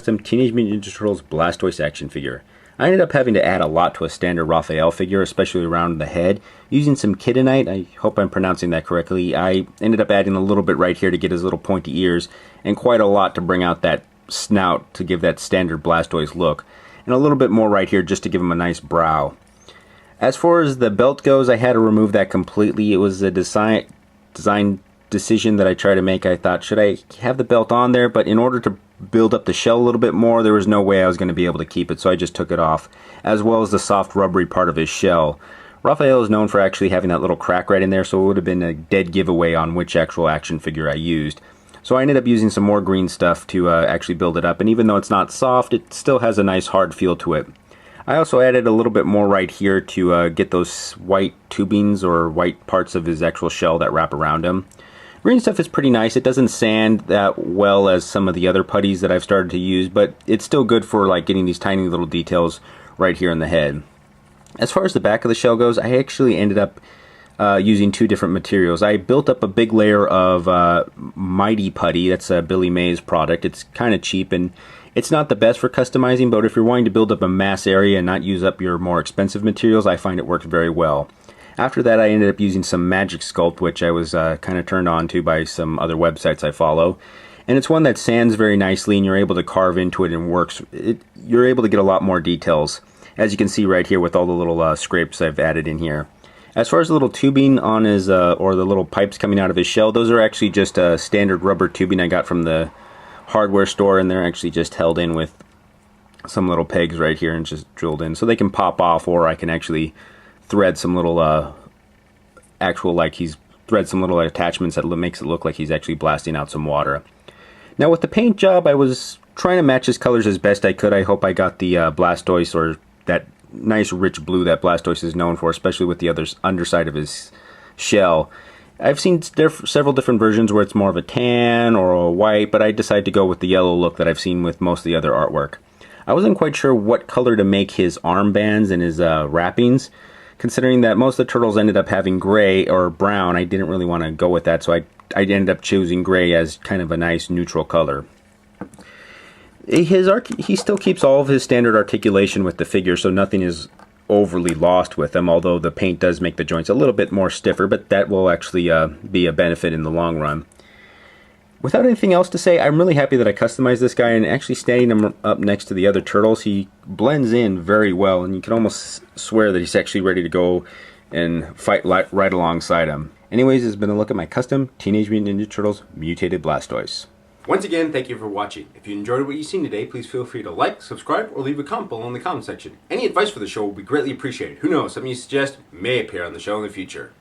custom Teenage Mutant Ninja Turtles Blastoise action figure. I ended up having to add a lot to a standard Raphael figure, especially around the head. Using some Kidonite, I hope I'm pronouncing that correctly, I ended up adding a little bit right here to get his little pointy ears, and quite a lot to bring out that snout to give that standard Blastoise look, and a little bit more right here just to give him a nice brow. As far as the belt goes, I had to remove that completely. It was a design decision that I tried to make. I thought, should I have the belt on there? But in order to build up the shell a little bit more, there was no way I was going to be able to keep it, so I just took it off, as well as the soft rubbery part of his shell. Raphael is known for actually having that little crack right in there, so it would have been a dead giveaway on which actual action figure I used. So I ended up using some more green stuff to actually build it up, and even though it's not soft, it still has a nice hard feel to it. I also added a little bit more right here to get those white tubings or white parts of his actual shell that wrap around him. Green stuff is pretty nice. It doesn't sand that well as some of the other putties that I've started to use, but it's still good for like getting these tiny little details right here in the head. As far as the back of the shell goes, I actually ended up using two different materials. I built up a big layer of Mighty Putty. That's Billy May's product. It's kind of cheap and it's not the best for customizing, but if you're wanting to build up a mass area and not use up your more expensive materials, I find it works very well. After that, I ended up using some Magic Sculpt, which I was kind of turned on to by some other websites I follow. And it's one that sands very nicely, and you're able to carve into it and works. You're able to get a lot more details, as you can see right here with all the little scrapes I've added in here. As far as the little tubing on his, or the little pipes coming out of his shell, those are actually just standard rubber tubing I got from the hardware store, and they're actually just held in with some little pegs right here and just drilled in. So they can pop off, or I can actually thread some little thread some little attachments that makes it look like he's actually blasting out some water. Now with the paint job, I was trying to match his colors as best I could. I hope I got the Blastoise, or that nice rich blue that Blastoise is known for, especially with the underside of his shell. I've seen several different versions where it's more of a tan or a white, but I decided to go with the yellow look that I've seen with most of the other artwork. I wasn't quite sure what color to make his armbands and his wrappings. Considering that most of the turtles ended up having gray or brown, I didn't really want to go with that, so I ended up choosing gray as kind of a nice neutral color. He still keeps all of his standard articulation with the figure, so nothing is overly lost with him, although the paint does make the joints a little bit more stiffer, but that will actually be a benefit in the long run. Without anything else to say, I'm really happy that I customized this guy, and actually standing him up next to the other turtles, he blends in very well, and you can almost swear that he's actually ready to go and fight right alongside him. Anyways, this has been a look at my custom Teenage Mutant Ninja Turtles Mutated Blastoise. Once again, thank you for watching. If you enjoyed what you've seen today, please feel free to like, subscribe, or leave a comment below in the comment section. Any advice for the show will be greatly appreciated. Who knows, something you suggest may appear on the show in the future.